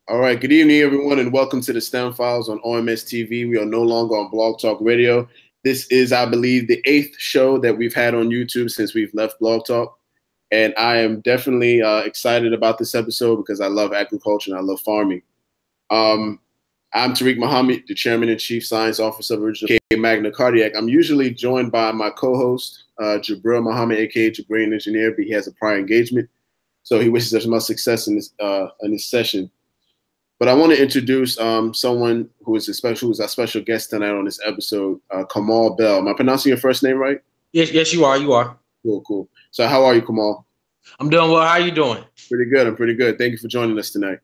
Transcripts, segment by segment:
All right, good evening, everyone, and welcome to the S.T.E.M Files on OMSTV. We are no longer on Blog Talk Radio. This is, I believe, the 8th show that we've had on YouTube since we've left Blog Talk. And I am definitely excited about this episode because I love agriculture and I love farming. I'm Tariq Muhammad, the Chairman and Chief Science Officer of Original Magna Cardiac. I'm usually joined by my co-host, Jabril Muhammad, a.k.a. Jabril Engineer, but he has a prior engagement. So he wishes us much success in this session. But I want to introduce someone who is our special guest tonight on this episode, Kamal Bell. Am I pronouncing your first name right? Yes, you are. You are. Cool. So how are you, Kamal? I'm doing well. How are you doing? Pretty good. I'm pretty good. Thank you for joining us tonight.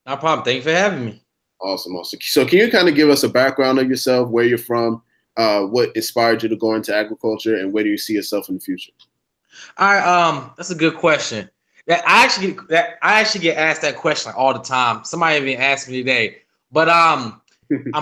No problem. Thank you for having me. Awesome. So can you kind of give us a background of yourself, where you're from, what inspired you to go into agriculture, and where do you see yourself in the future? All right. That's a good question. I actually get asked that question like all the time. Somebody even asked me today. But I'm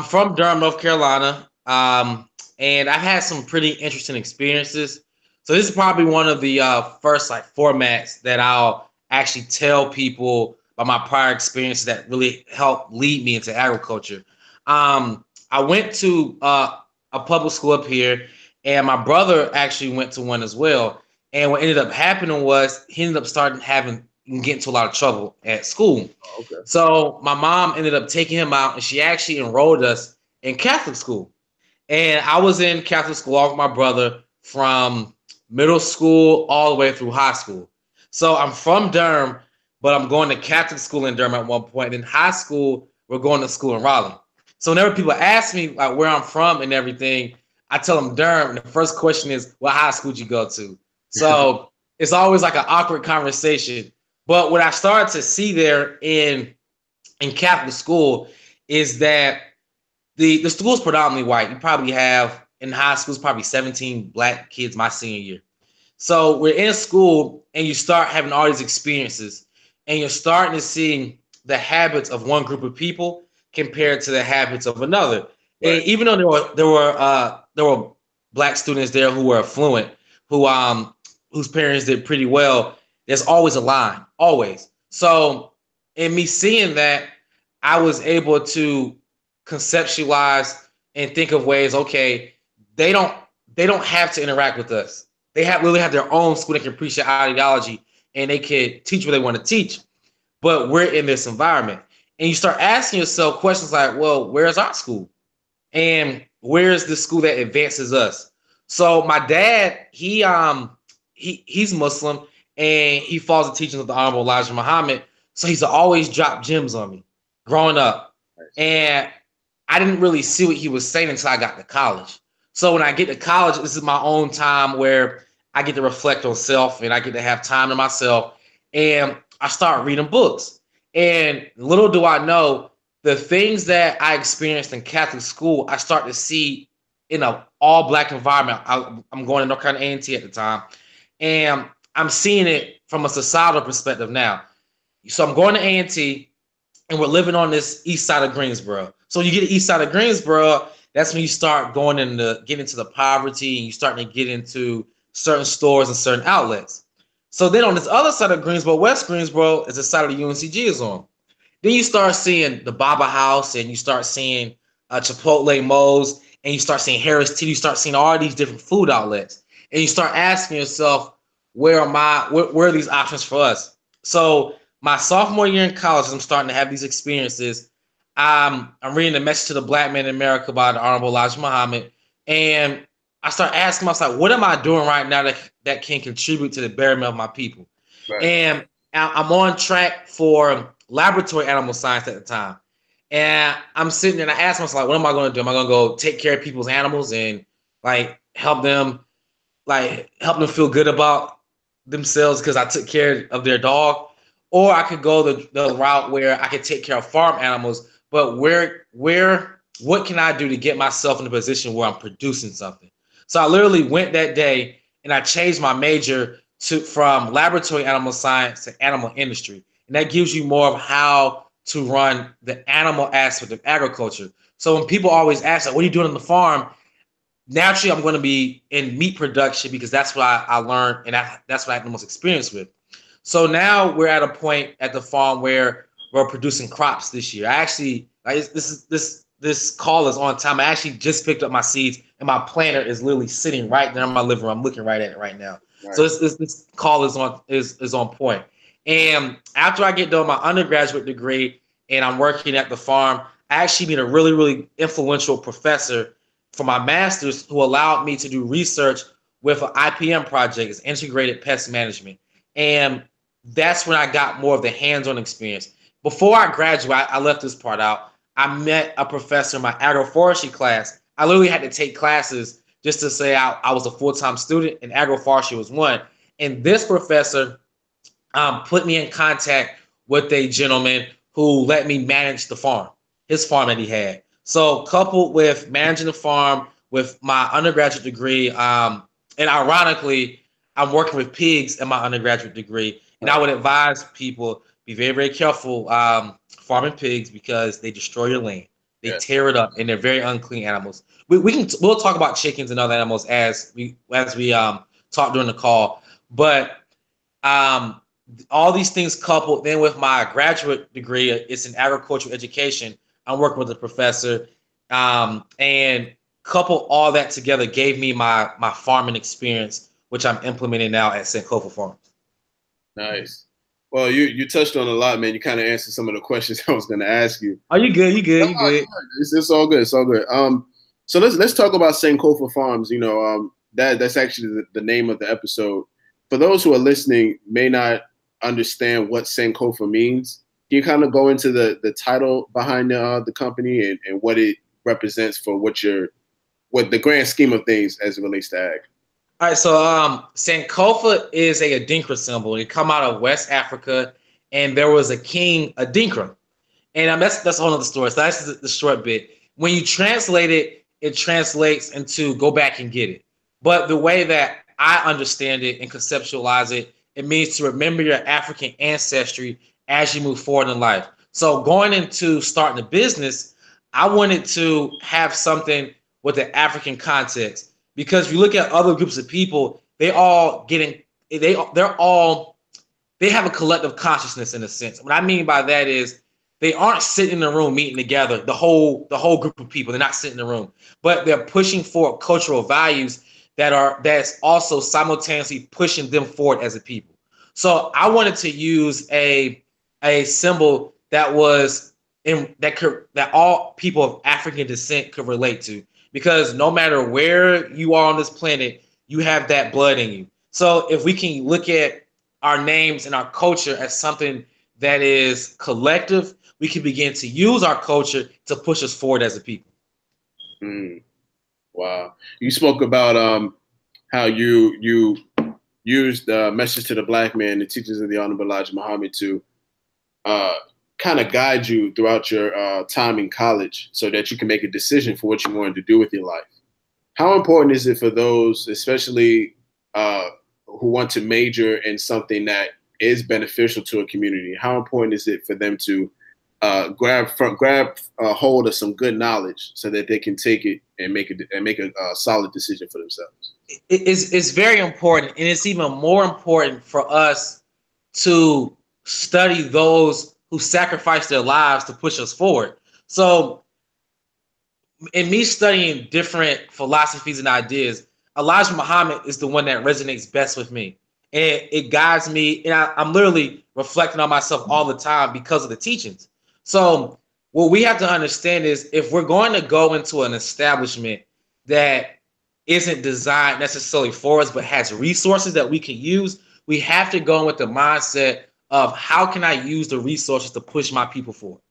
from Durham, North Carolina, and I've had some pretty interesting experiences. So this is probably one of the first formats that I'll actually tell people about my prior experiences that really helped lead me into agriculture. I went to a public school up here, and my brother actually went to one as well. And what ended up happening was he ended up getting into a lot of trouble at school. Oh, okay. So my mom ended up taking him out, and she actually enrolled us in Catholic school. And I was in Catholic school along with my brother from middle school all the way through high school. So I'm from Durham, but I'm going to Catholic school in Durham at one point. In high school, we're going to school in Raleigh. So whenever people ask me like where I'm from and everything, I tell them Durham, and the first question is, what high school did you go to? So it's always like an awkward conversation. But what I started to see there in Catholic school is that the school is predominantly white. You probably have in high schools probably 17 black kids my senior year. So we're in school and you start having all these experiences and you're starting to see the habits of one group of people compared to the habits of another. Right. And even though there were black students there who were affluent, whose parents did pretty well, there's always a line, always. So in me seeing that, I was able to conceptualize and think of ways, okay, they don't have to interact with us. They really have their own school that can preach their ideology and they can teach what they want to teach. But we're in this environment. And you start asking yourself questions like, well, where's our school? And where's the school that advances us? So my dad, he's Muslim and he follows the teachings of the Honorable Elijah Muhammad. So he's always dropped gems on me growing up. And I didn't really see what he was saying until I got to college. So when I get to college, this is my own time where I get to reflect on self and I get to have time to myself. And I start reading books. And little do I know, the things that I experienced in Catholic school, I start to see in an all-black environment. I'm going to North Carolina A&T at the time. And I'm seeing it from a societal perspective now. So I'm going to A&T, and we're living on this east side of Greensboro. So you get to east side of Greensboro, that's when you start getting into the poverty, and you starting to get into certain stores and certain outlets. So then on this other side of Greensboro, West Greensboro, is the side of the UNCG is on. Then you start seeing the Baba House, and you start seeing Chipotle Mo's, and you start seeing Harris Tea. You start seeing all these different food outlets, and you start asking yourself, where are these options for us? So my sophomore year in college, I'm starting to have these experiences. I'm reading The Message to the Black Man in America by the Honorable Elijah Muhammad, and I start asking myself, what am I doing right now that can contribute to the betterment of my people? Right. And I'm on track for laboratory animal science at the time. And I'm sitting there and I ask myself, what am I going to do? Am I going to go take care of people's animals and help them feel good about themselves because I took care of their dog? Or I could go the route where I could take care of farm animals, but what can I do to get myself in a position where I'm producing something? So I literally went that day and I changed my major from laboratory animal science to animal industry. And that gives you more of how to run the animal aspect of agriculture. So when people always ask, what are you doing on the farm? Naturally, I'm going to be in meat production because that's what I learned and that's what I have the most experience with. So now we're at a point at the farm where were producing crops this year. I actually, this call is on time. I actually just picked up my seeds, and my planter is literally sitting right there in my living room. I'm looking right at it right now. Right. So this call is on point. And after I get done with my undergraduate degree and I'm working at the farm, I actually meet a really, really influential professor for my master's who allowed me to do research with an IPM project, it's integrated pest management. And that's when I got more of the hands-on experience. Before I graduated, I left this part out. I met a professor in my agroforestry class. I literally had to take classes just to say I was a full-time student, and agroforestry was one. And this professor put me in contact with a gentleman who let me manage the farm, his farm that he had. So coupled with managing the farm with my undergraduate degree, and ironically, I'm working with pigs in my undergraduate degree. And I would advise people, be very, very careful farming pigs because they destroy your land. They tear it up, and they're very unclean animals. We'll talk about chickens and other animals as we talk during the call. But all these things coupled, then with my graduate degree, it's in agricultural education. I'm working with a professor, and couple all that together gave me my farming experience, which I'm implementing now at Sankofa Farms. Nice. Well, you touched on a lot, man. You kind of answered some of the questions I was going to ask you. Oh, you good? You good? You good? It's all good. It's all good. So let's talk about Sankofa Farms. You know, that's actually the name of the episode. For those who are listening, may not understand what Sankofa means. Can you kind of go into the title behind the company and what it represents for what the grand scheme of things as it relates to ag? All right, so Sankofa is a Adinkra symbol. It come out of West Africa, and there was a king, Adinkra. And that's a whole other story. So that's the short bit. When you translate it, it translates into go back and get it. But the way that I understand it and conceptualize it, it means to remember your African ancestry as you move forward in life. So going into starting a business, I wanted to have something with the African context, because if you look at other groups of people, they have a collective consciousness in a sense. What I mean by that is they aren't sitting in the room meeting together, the whole group of people. They're not sitting in the room, but they're pushing forward cultural values that's also simultaneously pushing them forward as a people. So I wanted to use a symbol that was that all people of African descent could relate to, because no matter where you are on this planet, you have that blood in you. So if we can look at our names and our culture as something that is collective, we can begin to use our culture to push us forward as a people. Wow. You spoke about how you used the message to the black man, the teachings of the Honorable Elijah Muhammad, to kind of guide you throughout your time in college so that you can make a decision for what you wanted to do with your life. How important is it for those, especially who want to major in something that is beneficial to a community? How important is it for them to grab hold of some good knowledge so that they can take it and make a solid decision for themselves? It's very important, and it's even more important for us to study those who sacrifice their lives to push us forward. So in me studying different philosophies and ideas, Elijah Muhammad is the one that resonates best with me. And it guides me, and I'm literally reflecting on myself all the time because of the teachings. So what we have to understand is, if we're going to go into an establishment that isn't designed necessarily for us, but has resources that we can use, we have to go in with the mindset of how can I use the resources to push my people forward.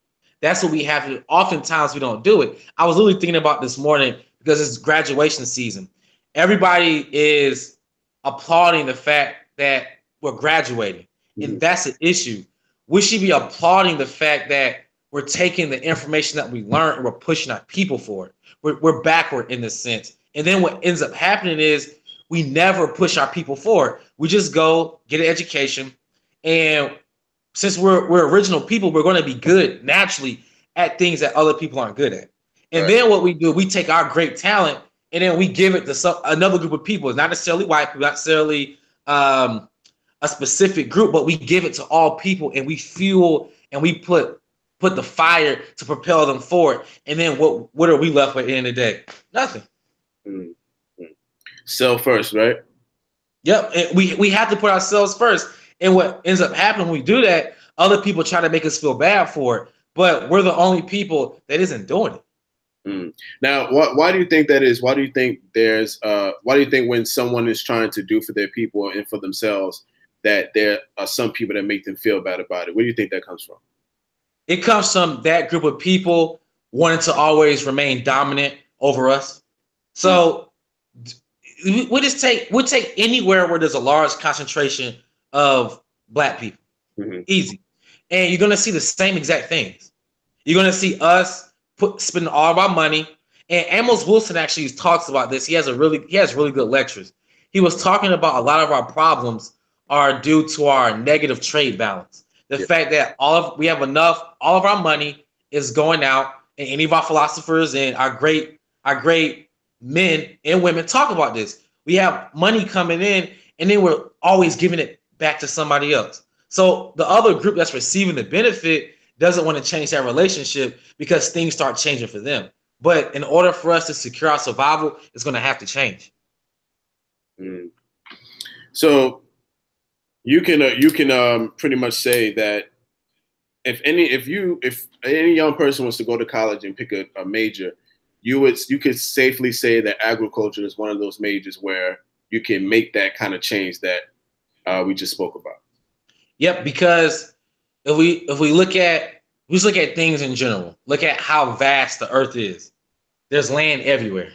That's what we have to do. Oftentimes we don't do it. I was literally thinking about this morning because it's graduation season. Everybody is applauding the fact that we're graduating. And that's an issue. We should be applauding the fact that we're taking the information that we learned and we're pushing our people forward. We're backward in this sense. And then what ends up happening is we never push our people forward. We just go get an education. And since we're original people, we're going to be good naturally at things that other people aren't good at. And then what we do, we take our great talent and then we give it to another group of people. It's not necessarily white people, not necessarily a specific group, but we give it to all people, and we fuel and we put the fire to propel them forward. And then what are we left with at the end of the day? Nothing. Mm-hmm. Self first, right? Yep. And we have to put ourselves first. And what ends up happening when we do that, other people try to make us feel bad for it, but we're the only people that isn't doing it. Now, why do you think that is? Why do you think why do you think when someone is trying to do for their people and for themselves, that there are some people that make them feel bad about it? Where do you think that comes from? It comes from that group of people wanting to always remain dominant over us. So we'll take anywhere where there's a large concentration of Black people. Easy. And you're going to see the same exact things. You're going to see us spending all of our money. And Amos Wilson actually talks about this. He has really good lectures. He was talking about a lot of our problems are due to our negative trade balance. The fact that we have enough, all of our money is going out, and any of our philosophers and our great men and women talk about this. We have money coming in, and then we're always giving it back to somebody else. So the other group that's receiving the benefit doesn't want to change that relationship because things start changing for them. But in order for us to secure our survival, it's going to have to change. So you can pretty much say that if any young person wants to go to college and pick a major, you could safely say that agriculture is one of those majors where you can make that kind of change that we just spoke about. Yep, because if we look at things in general, look at how vast the earth is. There's land everywhere.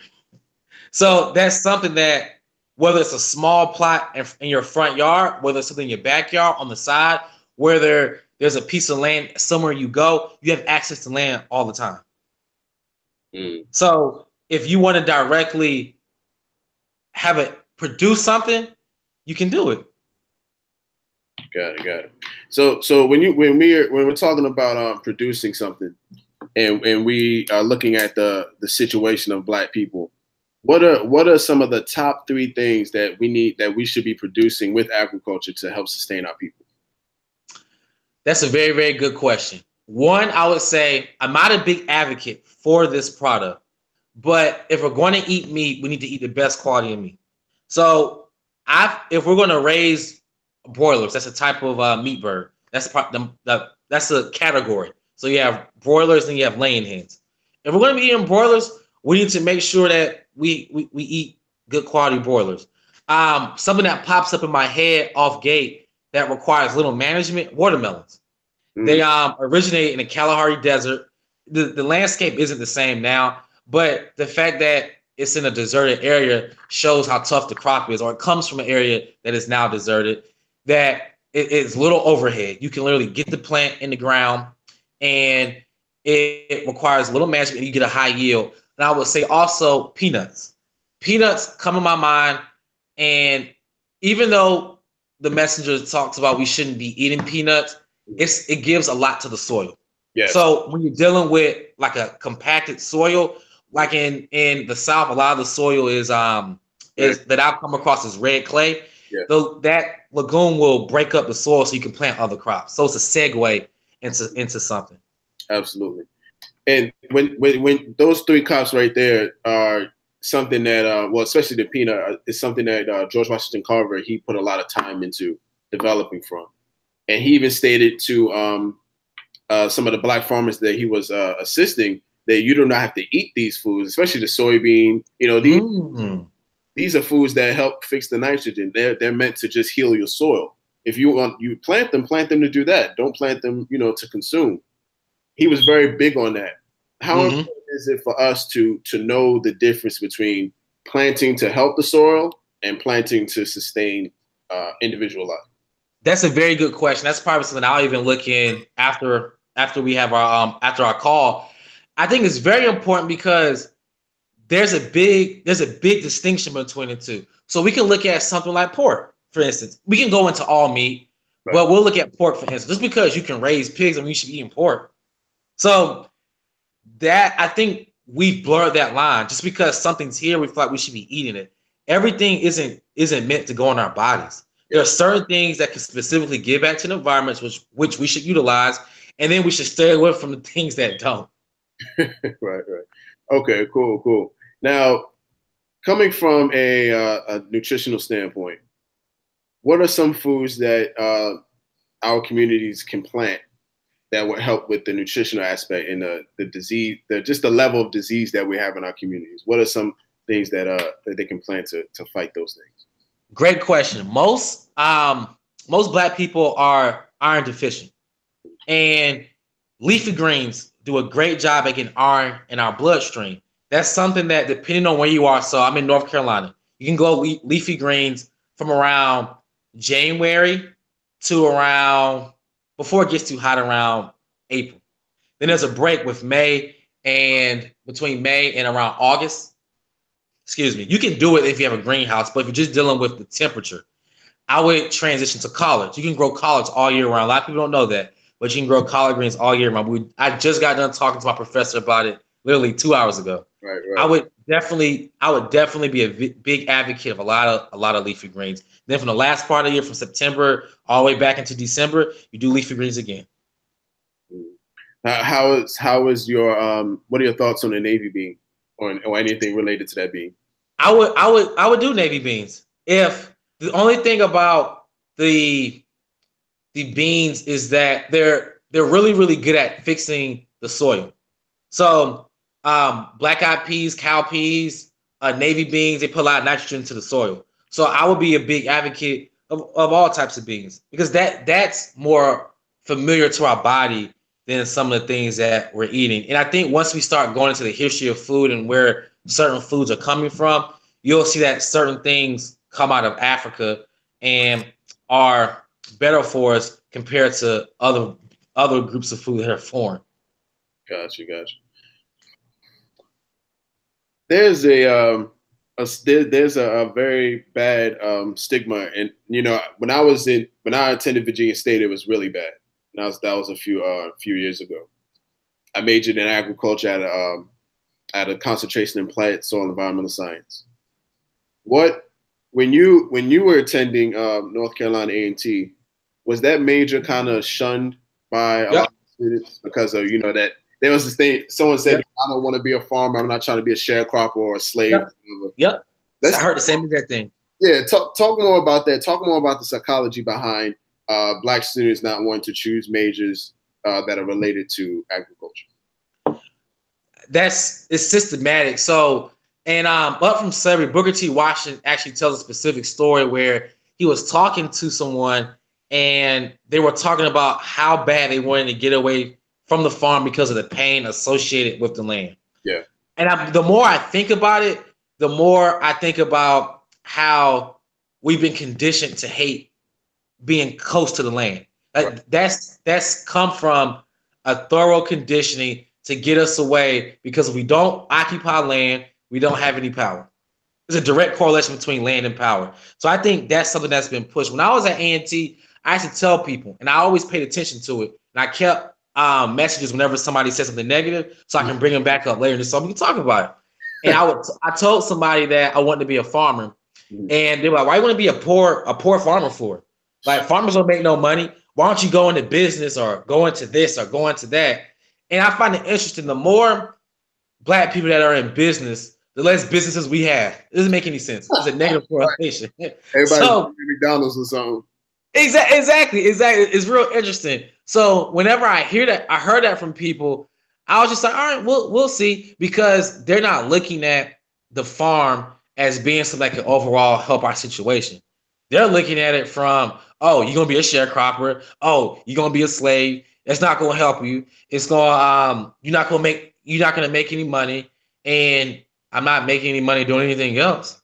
So that's something that, whether it's a small plot in your front yard, whether it's something in your backyard, on the side, whether there's a piece of land somewhere you go, you have access to land all the time. So if you want to directly have it produce something, you can do it. Got it. So when we're talking about producing something, and we are looking at the situation of Black people, what are some of the top 3 things that we should be producing with agriculture to help sustain our people? That's a very, very good question. One, I would say I'm not a big advocate for this product, but if we're going to eat meat, we need to eat the best quality of meat. So if we're going to raise broilers, that's a type of meat bird. That's a category. So you have broilers and you have laying hens. If we're going to be eating broilers, we need to make sure that we eat good quality broilers. Something that pops up in my head off gate that requires little management: watermelons. They originate in the Kalahari Desert. The landscape isn't the same now, but the fact that it's in a deserted area shows how tough the crop is, or it comes from an area that is now deserted, that it's little overhead. You can literally get the plant in the ground, and it requires little management, and you get a high yield. And I would say also peanuts. Peanuts come in my mind, and even though the messenger talks about we shouldn't be eating peanuts, it gives a lot to the soil. Yes. So when you're dealing with like a compacted soil, like in the South, a lot of the soil is that I've come across is red clay. Yeah. So that lagoon will break up the soil so you can plant other crops. So it's a segue into something. Absolutely. And when those 3 crops right there are something that, well, especially the peanut, is something that George Washington Carver, he put a lot of time into developing from. And he even stated to some of the Black farmers that he was assisting that you do not have to eat these foods, especially the soybean. These are foods that help fix the nitrogen. They're meant to just heal your soil. If you plant them to do that. Don't plant them, to consume. He was very big on that. How important is it for us to know the difference between planting to help the soil and planting to sustain individual life? That's a very good question. That's probably something I'll even look in after we have our after our call. I think it's very important because there's a big distinction between the two. So we can look at something like pork, for instance. We can go into all meat, right, but we'll look at pork, for instance. Just because you can raise pigs, I mean, you should be eating pork. So that, I think we've blurred that line. Just because something's here, we feel like we should be eating it. Everything isn't meant to go in our bodies. There are certain things that can specifically give back to the environment, which we should utilize, and then we should stay away from the things that don't. Right. Okay, cool. Now, coming from a nutritional standpoint, what are some foods that our communities can plant that would help with the nutritional aspect and the disease, just the level of disease that we have in our communities? What are some things that they can plant to fight those things? Great question. Most Black people are iron deficient, and leafy greens do a great job at getting iron in our bloodstream. That's something that, depending on where you are, so I'm in North Carolina, you can go leafy greens from around January to around, before it gets too hot, around April. Then there's a break with between May and around August. Excuse me. You can do it if you have a greenhouse, but if you're just dealing with the temperature, I would transition to collards. You can grow collards all year round. A lot of people don't know that, but you can grow collard greens all year round. I just got done talking to my professor about it literally 2 hours ago. Right. I would definitely be a big advocate of a lot of leafy greens. Then from the last part of the year, from September all the way back into December, you do leafy greens again. How is your what are your thoughts on the navy bean or anything related to that bean? I would do navy beans. If the only thing about the beans is that they're really, really good at fixing the soil. So black-eyed peas, cowpeas, navy beans, they put a lot of nitrogen into the soil. So I would be a big advocate of all types of beans, because that's more familiar to our body than some of the things that we're eating. And I think once we start going into the history of food and where certain foods are coming from, you'll see that certain things come out of Africa and are better for us compared to other groups of food that are foreign. Gotcha. There's a very bad stigma, and when I attended Virginia State, it was really bad. And that was a few years ago. I majored in agriculture at a concentration in plant, soil, and environmental science. When you were attending North Carolina A&T, was that major kind of shunned by a lot of students because of that there was this thing someone said, I don't want to be a farmer, I'm not trying to be a sharecropper or a slave. Yep. I heard the same exact thing. Yeah, talk more about that. Talk more about the psychology behind Black students not wanting to choose majors that are related to agriculture. It's systematic. So, and up from slavery, Booker T. Washington actually tells a specific story where he was talking to someone and they were talking about how bad they wanted to get away from the farm because of the pain associated with the land. Yeah. And the more I think about it, the more I think about how we've been conditioned to hate being close to the land. Right. That's come from a thorough conditioning to get us away, because if we don't occupy land, we don't have any power. There's a direct correlation between land and power. So I think that's something that's been pushed. When I was at A&T, I used to tell people, and I always paid attention to it, and I kept messages whenever somebody said something negative, so I can bring them back up later so we can talk about it. And I told somebody that I wanted to be a farmer, and they were like, "Why you want to be a poor farmer for? Like, farmers don't make no money. Why don't you go into business or go into this or go into that?" And I find it interesting. The more Black people that are in business, the less businesses we have. It doesn't make any sense. It's a negative correlation. Everybody's McDonald's or something. Exactly. It's real interesting. So whenever I heard that from people, I was just like, all right, we'll see, because they're not looking at the farm as being something that can overall help our situation. They're looking at it from, oh, you're gonna be a sharecropper. Oh, you're gonna be a slave. It's not gonna help you. It's gonna you're not gonna make any money, and I'm not making any money doing anything else.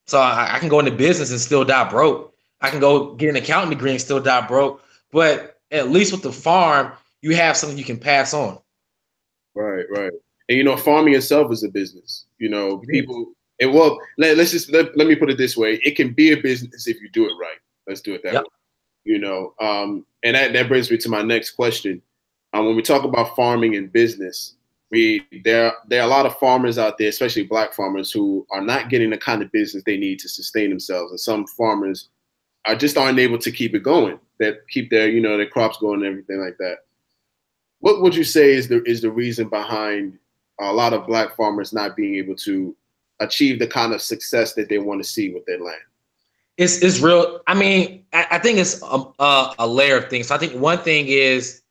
So I can go into business and still die broke. I can go get an accounting degree and still die broke. But at least with the farm, you have something you can pass on. Right. And farming itself is a business. People. And well, let me put it this way: it can be a business if you do it right. Let's do it that way. And that brings me to my next question. When we talk about farming and business, there are a lot of farmers out there, especially Black farmers, who are not getting the kind of business they need to sustain themselves. And some farmers aren't able to keep it going, that keep their crops going and everything like that. What would you say is the reason behind a lot of Black farmers not being able to achieve the kind of success that they want to see with their land? It's real. I mean, I think it's a layer of things. So I think one thing is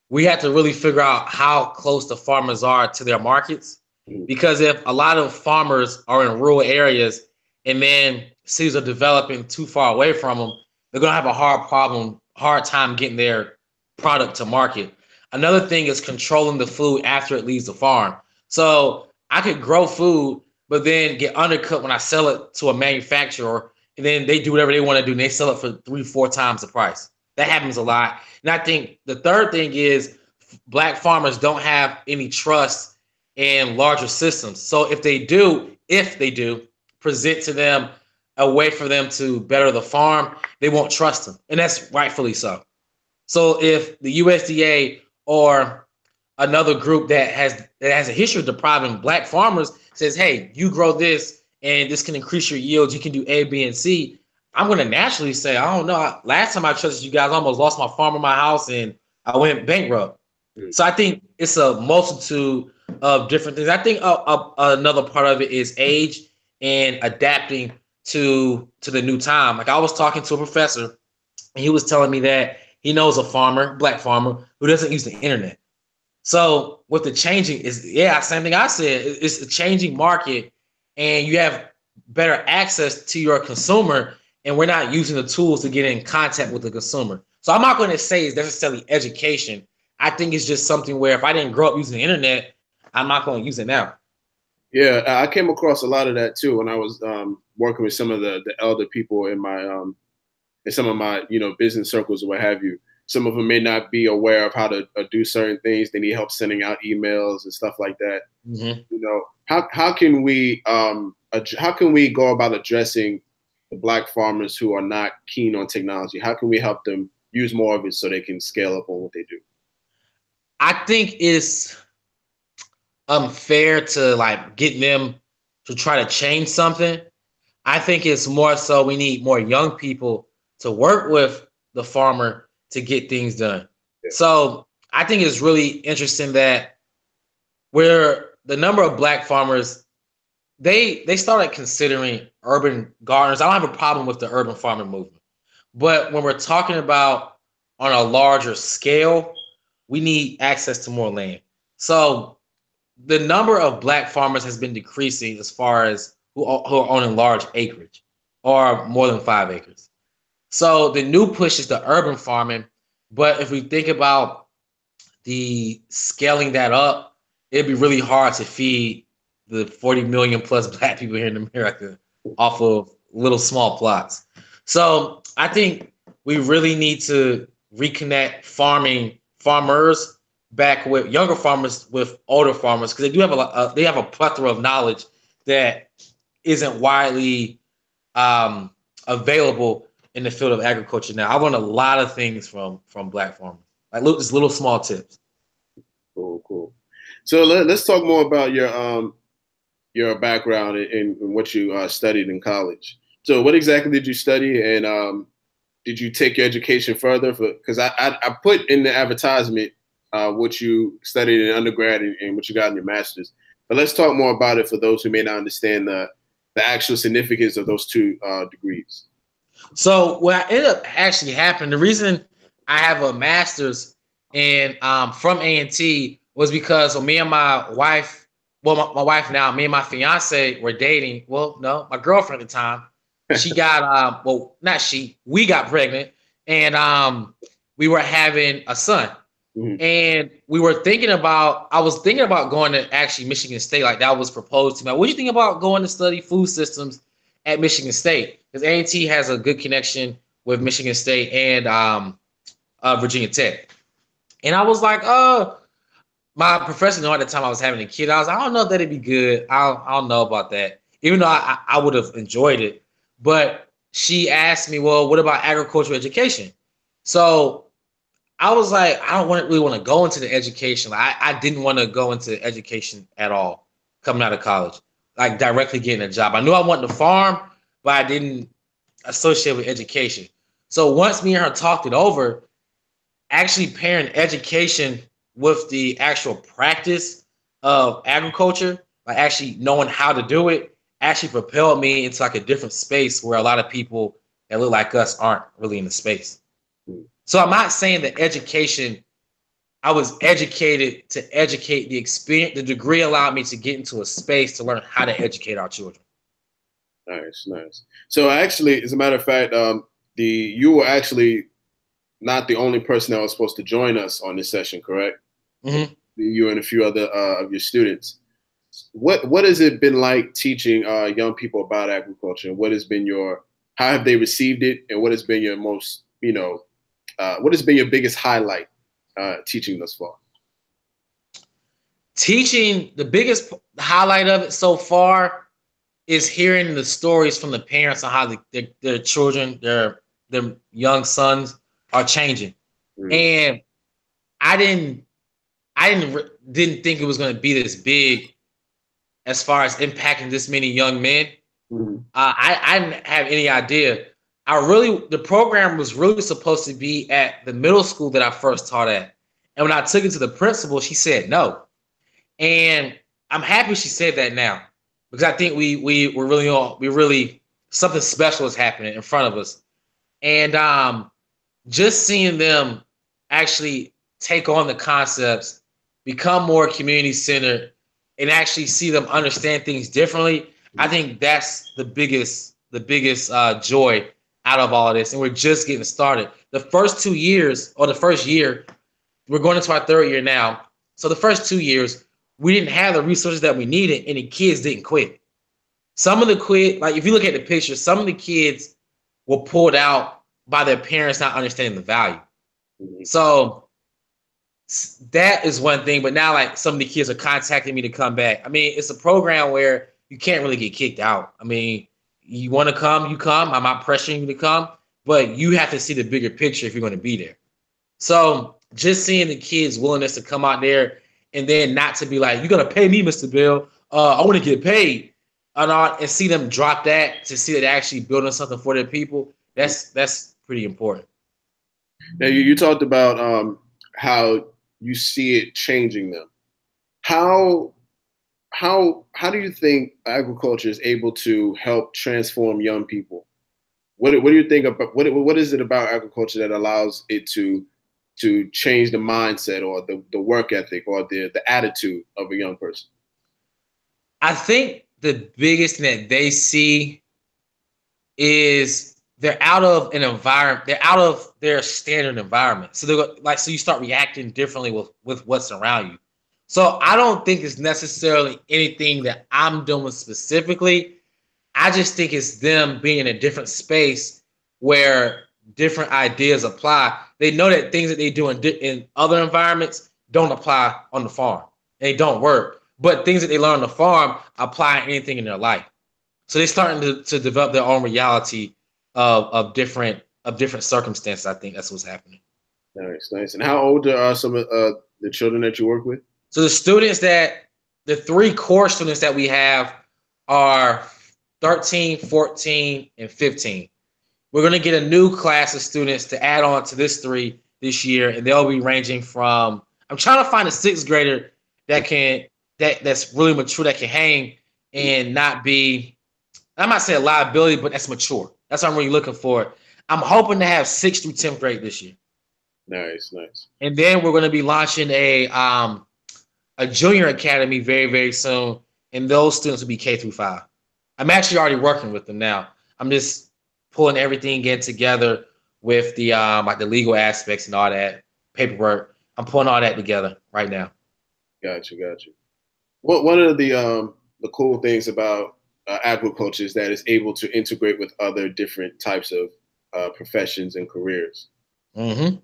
we have to really figure out how close the farmers are to their markets. Because if a lot of farmers are in rural areas and then cities are developing too far away from them, they're going to have a hard time getting their product to market. Another thing is controlling the food after it leaves the farm. So I could grow food, but then get undercut when I sell it to a manufacturer, and then they do whatever they want to do, and they sell it for 3-4 times the price. That happens a lot. And I think the third thing is Black farmers don't have any trust in larger systems. So if they do present to them a way for them to better the farm, they won't trust them. And that's rightfully so. So if the USDA or another group that has a history of depriving Black farmers says, hey, you grow this and this can increase your yields, you can do A, B, and C, I'm going to naturally say, I don't know. Last time I trusted you guys, I almost lost my farm and my house and I went bankrupt. So I think it's a multitude of different things. I think another part of it is age and adapting to the new time. Like I was talking to a professor and he was telling me that he knows a farmer, Black farmer, who doesn't use the internet. So with the changing same thing I said, it's a changing market and you have better access to your consumer and we're not using the tools to get in contact with the consumer. So I'm not going to say it's necessarily education. I think it's just something where if I didn't grow up using the internet, I'm not going to use it now. Yeah, I came across a lot of that too when I was working with some of the elder people in my in some of my business circles or what have you. Some of them may not be aware of how to do certain things. They need help sending out emails and stuff like that. How can we go about addressing the Black farmers who are not keen on technology? How can we help them use more of it so they can scale up on what they do? I think it's unfair to get them to try to change something. I think it's more so we need more young people to work with the farmer to get things done. Yeah. So I think it's really interesting that where the number of Black farmers, they started considering urban gardeners. I don't have a problem with the urban farming movement, but when we're talking about on a larger scale, we need access to more land. So the number of Black farmers has been decreasing as far as who are owning large acreage or more than 5 acres. So the new push is the urban farming. But if we think about the scaling that up, it'd be really hard to feed the 40 million plus Black people here in America off of little small plots. So I think we really need to reconnect farmers back with younger farmers with older farmers, because they do have they have a plethora of knowledge that isn't widely available in the field of agriculture now. I learned a lot of things from Black farmers, like just little small tips. Cool. So let's talk more about your background and what you studied in college. So what exactly did you study, and did you take your education further? Because I put in the advertisement what you studied in undergrad and what you got in your master's. But let's talk more about it for those who may not understand the actual significance of those two degrees. So what ended up actually happening, the reason I have a master's and from A&T was because me and my wife, my wife now, me and my fiance were dating. Well, no, my girlfriend at the time. She got we got pregnant, and we were having a son. Mm-hmm. And I was thinking about going to actually Michigan State, like that was proposed to me. What do you think about going to study food systems at Michigan State? Because A&T has a good connection with Michigan State and Virginia Tech. And I was like, my professor knew at the time I was having a kid. I don't know if that'd be good. I don't know about that, even though I would have enjoyed it. But she asked me, well, what about agricultural education? So I was like, I don't really want to go into the education. I didn't want to go into education at all coming out of college, like directly getting a job. I knew I wanted to farm, but I didn't associate with education. So once me and her talked it over, actually pairing education with the actual practice of agriculture, like actually knowing how to do it, actually propelled me into like a different space where a lot of people that look like us aren't really in the space. So I'm not saying that education, I was educated to educate. The experience, the degree allowed me to get into a space to learn how to educate our children. Nice, nice. So actually, as a matter of fact, you were actually not the only person that was supposed to join us on this session, correct? Mm-hmm. You and a few other of your students. What has it been like teaching young people about agriculture? How have they received it, and what has been your most, what has been your biggest highlight teaching thus far? Teaching, the biggest highlight of it so far is hearing the stories from the parents on how their children, their young sons are changing. Mm-hmm. And I didn't think it was going to be this big as far as impacting this many young men. Mm-hmm. I didn't have any idea. The program was really supposed to be at the middle school that I first taught at. And when I took it to the principal, she said no. And I'm happy she said that now, because I think we really something special is happening in front of us. And just seeing them actually take on the concepts, become more community centered, and actually see them understand things differently, I think that's the biggest joy out of all of this. And we're just getting started. The first 2 years, or the first year, we're going into our third year now. So the first 2 years, we didn't have the resources that we needed, and the kids didn't quit. Some of the quit, like if you look at the picture, some of the kids were pulled out by their parents not understanding the value. Mm-hmm. So that is one thing. But now, like, some of the kids are contacting me to come back. I mean, it's a program where you can't really get kicked out. I mean, you want to come, you come. I'm not pressuring you to come, but you have to see the bigger picture if you're going to be there. So just seeing the kids' willingness to come out there, and then not to be like, you're going to pay me, Mr. Bill. I want to get paid. And see them drop that, to see that they're actually building something for their people. That's pretty important. Now, you talked about how you see it changing them. How do you think agriculture is able to help transform young people? What do you think about what is it about agriculture that allows it to change the mindset or the work ethic or the attitude of a young person? I think the biggest thing that they see is they're out of an environment, they're out of their standard environment. So so you start reacting differently with what's around you. So I don't think it's necessarily anything that I'm doing specifically. I just think it's them being in a different space where different ideas apply. They know that things that they do in other environments don't apply on the farm. They don't work. But things that they learn on the farm apply anything in their life. So they're starting to develop their own reality of different circumstances. I think that's what's happening. Nice, nice. And how old are some of the children that you work with? So the 3 core students that we have are 13, 14, and 15. We're going to get a new class of students to add on to this 3 this year, and they'll be ranging from, I'm trying to find a 6th grader that's really mature, that can hang and not be, I'm not saying a liability, but that's mature. That's what I'm really looking for. I'm hoping to have 6th through 10th grade this year. Nice, nice. And then we're going to be launching a junior academy very, very soon, and those students will be K through 5. I'm actually already working with them now. I'm just pulling everything in together with the like the legal aspects and all that paperwork. I'm pulling all that together right now. Gotcha. One of the cool things about agriculture is that it's able to integrate with other different types of professions and careers. Mm-hmm.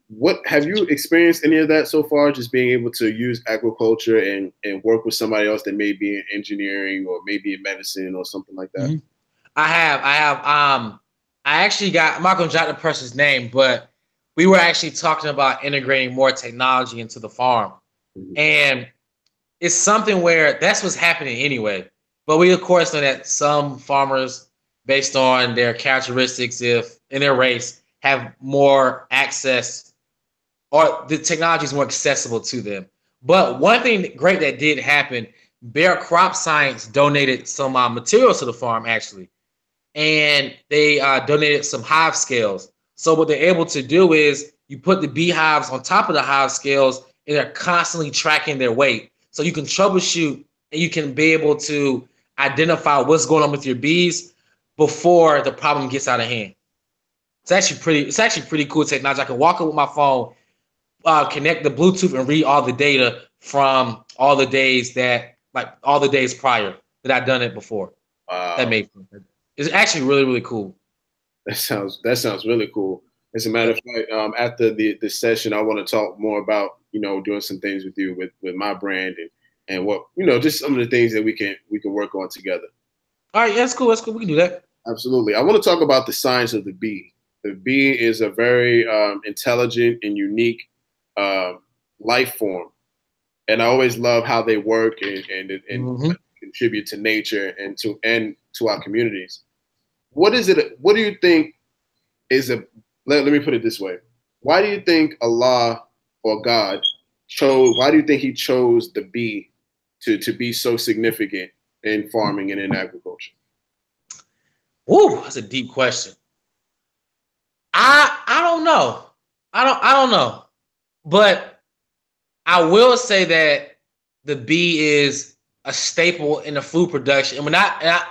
What have you experienced any of that so far? Just being able to use agriculture and work with somebody else that may be in engineering or maybe in medicine or something like that? Mm-hmm. I have. I actually I'm not going to jot the person's name, but we were actually talking about integrating more technology into the farm. Mm-hmm. And it's something where that's what's happening anyway. But we, of course, know that some farmers, based on their characteristics in their race, have more access or the technology is more accessible to them. But one thing great that did happen, Bear Crop Science donated some materials to the farm, actually. And they donated some hive scales. So what they're able to do is you put the beehives on top of the hive scales, and they're constantly tracking their weight. So you can troubleshoot, and you can be able to identify what's going on with your bees before the problem gets out of hand. It's actually pretty cool technology. I can walk up with my phone, connect the Bluetooth, and read all the data from all the days prior that I've done it before. Wow. That made sense. It's actually really, really cool. That sounds really cool. As a matter of fact, after the session, I want to talk more about, doing some things with you with my brand and what, just some of the things that we can work on together. All right, yeah, that's cool. That's cool. We can do that. Absolutely. I want to talk about the science of the bee. The bee is a very intelligent and unique life form, and I always love how they work and contribute to nature and to our communities. What is it? What do you think is a? Let me put it this way. Why do you think Allah or God chose? Why do you think He chose the bee to be so significant in farming and in agriculture? Ooh, that's a deep question. I don't know. I don't know. But I will say that the bee is a staple in the food production. And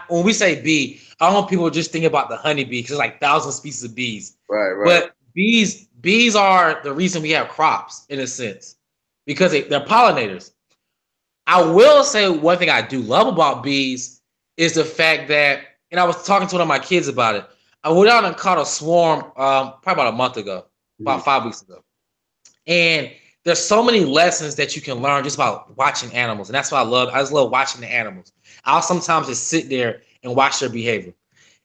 when we say bee, I don't want people to just think about the honeybee, because there's like thousands of species of bees. Right. But bees are the reason we have crops, in a sense, because they're pollinators. I will say one thing I do love about bees is the fact that, and I was talking to one of my kids about it, I went out and caught a swarm probably about a month ago, about 5 weeks ago. And there's so many lessons that you can learn just about watching animals. And that's what I love. I just love watching the animals. I'll sometimes just sit there and watch their behavior.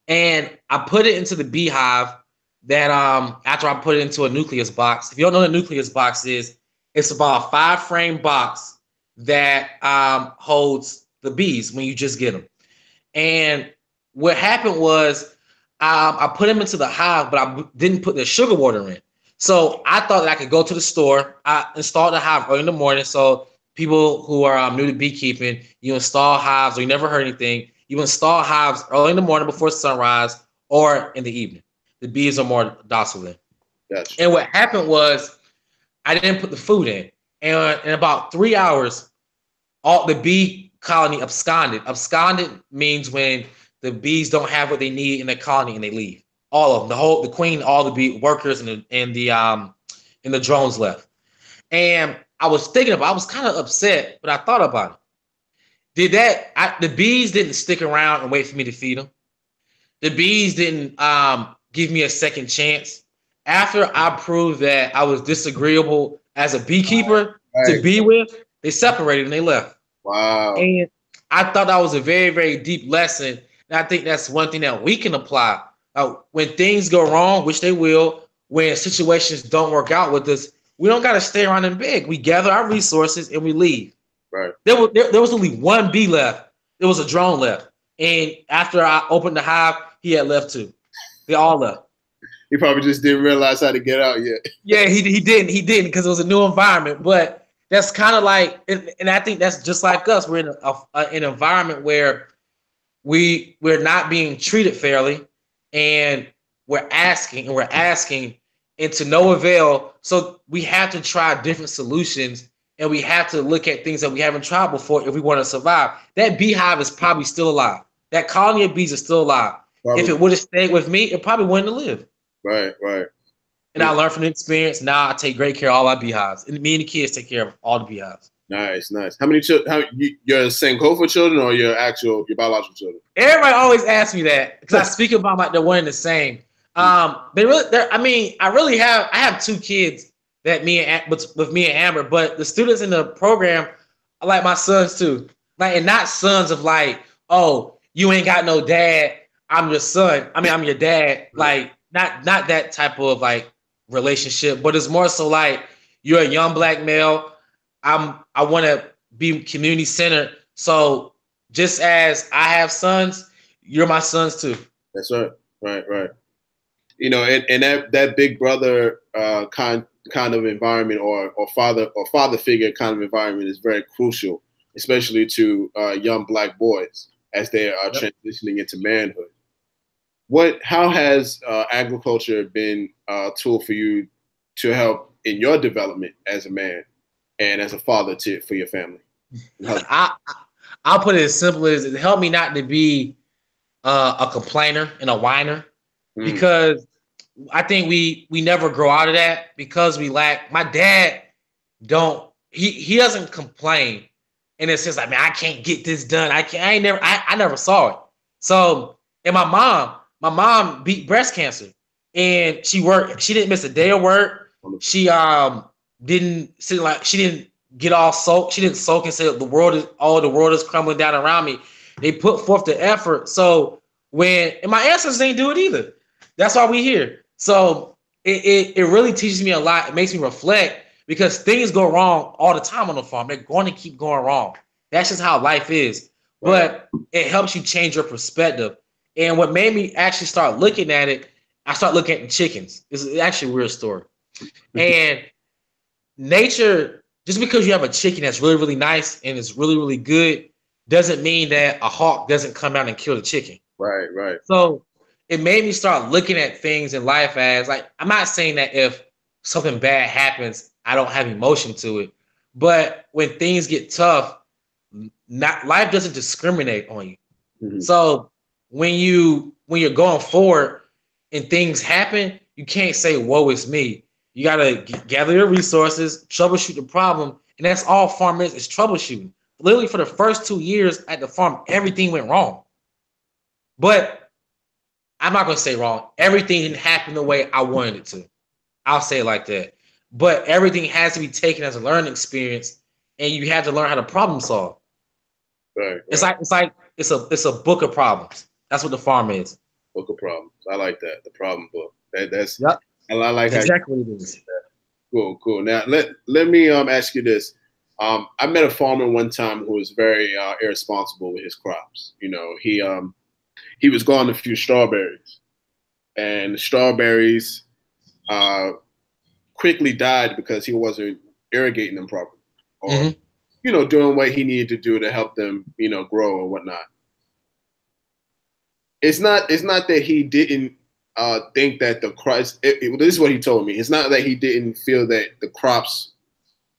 And I put it into the beehive that after I put it into a nucleus box. If you don't know what a nucleus box is, it's about a 5-frame box that holds the bees when you just get them. And what happened was I put them into the hive, but I didn't put the sugar water in. So I thought that I could go to the store. I installed the hive early in the morning. So people who are new to beekeeping, you install hives, or you never heard anything. You install hives early in the morning before sunrise or in the evening. The bees are more docile then. Gotcha. And what happened was I didn't put the food in. And in about 3 hours, all the bee colony absconded. Absconded means when the bees don't have what they need in the colony and they leave. All of them, the queen, all the bee workers and the drones left. And I was kind of upset, but I thought about it. The bees didn't stick around and wait for me to feed them. The bees didn't give me a second chance. After I proved that I was disagreeable as a beekeeper to be with, they separated and they left. Wow. And I thought that was a very, very deep lesson. And I think that's one thing that we can apply. When things go wrong, which they will, when situations don't work out with us, we don't got to stay around and beg. We gather our resources and we leave. Right. There was only one bee left. There was a drone left. And after I opened the hive, he had left too. They all left. He probably just didn't realize how to get out yet. Yeah, he didn't because it was a new environment. But that's kind of like, and I think that's just like us. We're in an environment where we're not being treated fairly, and we're asking and to no avail. So we have to try different solutions, and we have to look at things that we haven't tried before if we want to survive. That beehive is probably still alive. That colony of bees is still alive. Probably. If it would have stayed with me, it probably wouldn't have lived. Right. And I learned from the experience. Now I take great care of all my beehives, and me and the kids take care of all the beehives. Nice. How many children? Your Sankofa children or your biological children? Everybody always asks me that because I speak about like they're one and the same. I have 2 kids with me and Amber, but the students in the program are like my sons too. Like, and not sons of like, oh, you ain't got no dad, I'm your son. I mean, I'm your dad. Like, not that type of like relationship, but it's more so like you're a young black male. I want to be community centered. So just as I have sons, you're my sons too. That's right. Right. you know, and that big brother kind of environment or father figure kind of environment is very crucial, especially to young Black boys as they are transitioning into manhood. How has agriculture been a tool for you to help in your development as a man and as a father for your family? I'll put it as simple as it helped me not to be a complainer and a whiner, because I think we never grow out of that because we lack. My dad he doesn't complain, and it's just like, man, I can't get this done. I never saw it. So, and my mom beat breast cancer, and she worked. She didn't miss a day of work. She didn't get all soaked. She didn't soak and say the world is crumbling down around me. They put forth the effort. So and my ancestors didn't do it either. That's why we here. So it really teaches me a lot. It makes me reflect, because things go wrong all the time on the farm. They're going to keep going wrong. That's just how life is. Right. But it helps you change your perspective. And what made me actually start looking at it, I started looking at the chickens. It's actually a weird story. And nature, just because you have a chicken that's really, really nice and it's really, really good, doesn't mean that a hawk doesn't come out and kill the chicken. Right. So it made me start looking at things in life as, like, I'm not saying that if something bad happens, I don't have emotion to it. But when things get tough, life doesn't discriminate on you. Mm-hmm. So when you're going forward and things happen, you can't say, woe is me. You got to gather your resources, troubleshoot the problem. And that's all farm is troubleshooting. Literally for the first 2 years at the farm, everything went wrong. But I'm not going to say wrong. Everything didn't happen the way I wanted it to. I'll say it like that. But everything has to be taken as a learning experience, and you have to learn how to problem solve. Right. It's like it's a book of problems. That's what the farm is. Book of problems. I like that. The problem book. That's yep. I like that's exactly what it is. Cool. Now let me ask you this. I met a farmer one time who was very irresponsible with his crops. You know, he was growing a few strawberries, and the strawberries quickly died because he wasn't irrigating them properly, or you know, doing what he needed to do to help them, you know, grow and whatnot. It's not that he didn't think that the crops. This is what he told me. It's not that he didn't feel that the crops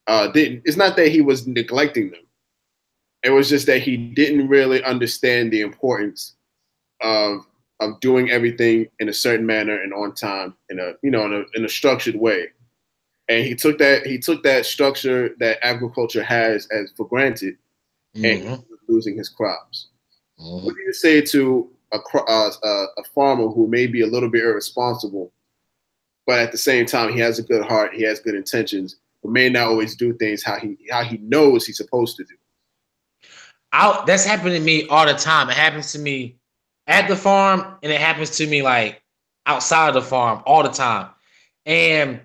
didn't. It's not that he was neglecting them. It was just that he didn't really understand the importance of doing everything in a certain manner and on time, in a structured way. And he took that structure that agriculture has as for granted, and he was losing his crops. What do you say to a farmer who may be a little bit irresponsible, but at the same time he has a good heart, he has good intentions, but may not always do things how he knows he's supposed to do? That's happened to me all the time. It happens to me at the farm, and it happens to me like outside of the farm all the time. And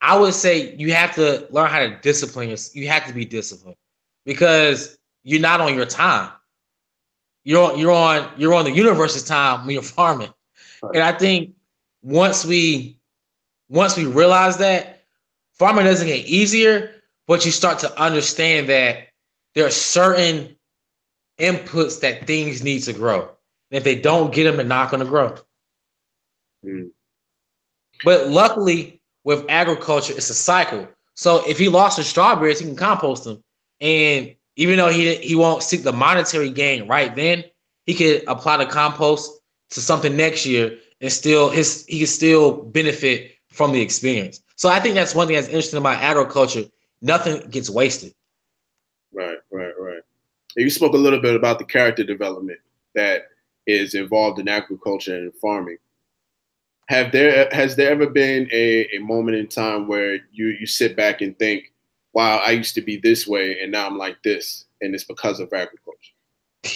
I would say you have to learn how to discipline yourself. You have to be disciplined, because you're not on your time. You're on the universe's time when you're farming. Right. And I think once we realize that, farming doesn't get easier, but you start to understand that there are certain inputs that things need to grow. And if they don't get them, they're not going to grow. But luckily, with agriculture, it's a cycle. So if he lost his strawberries, he can compost them. And even though he won't seek the monetary gain right then, he could apply the compost to something next year, and he can still benefit from the experience. So I think that's one thing that's interesting about agriculture. Nothing gets wasted. Right. You spoke a little bit about the character development that is involved in agriculture and farming. Has there ever been a moment in time where you sit back and think, wow, I used to be this way and now I'm like this, and it's because of agriculture?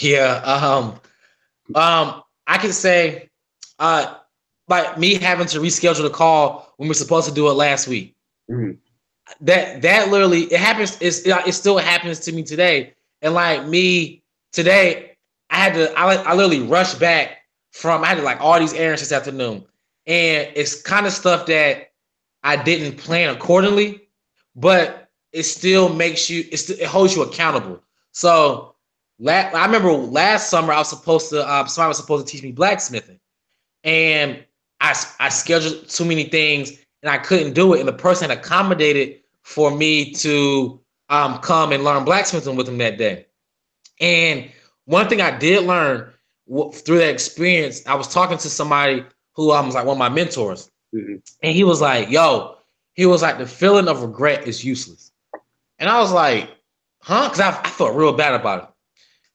Yeah. I can say like me having to reschedule the call when we're supposed to do it last week. That literally, it happens. It still happens to me today. And like me today, I literally rushed back I had to like all these errands this afternoon. And it's kind of stuff that I didn't plan accordingly, but it still makes you, it holds you accountable. So I remember last summer I was supposed to, somebody was supposed to teach me blacksmithing, and I scheduled too many things and I couldn't do it. And the person had accommodated for me to come and learn blacksmithing with him that day. And one thing I did learn through that experience, I was talking to somebody who was like one of my mentors, and he was like, "Yo," he was like, "the feeling of regret is useless." And I was like, "Huh?" Because I felt real bad about it.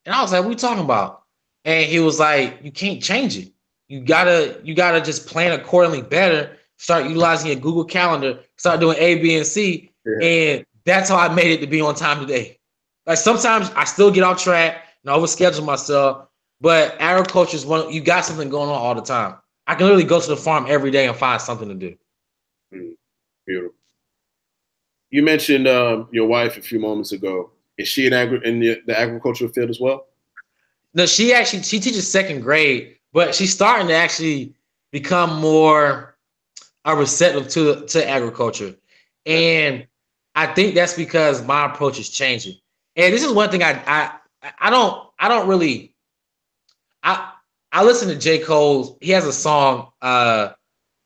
And I was like, "What are you talking about?" And he was like, "You can't change it. You gotta just plan accordingly better. Start utilizing your Google Calendar. Start doing A, B, and C." Yeah. And that's how I made it to be on time today. Like sometimes I still get off track and overschedule myself, but agriculture is one. You got something going on all the time. I can literally go to the farm every day and find something to do. Beautiful. You mentioned your wife a few moments ago. Is she in the agricultural field as well? No, she teaches second grade, but she's starting to actually become more receptive to agriculture. And I think that's because my approach is changing. And this is one thing I don't really, I listen to J. Cole. He has a song,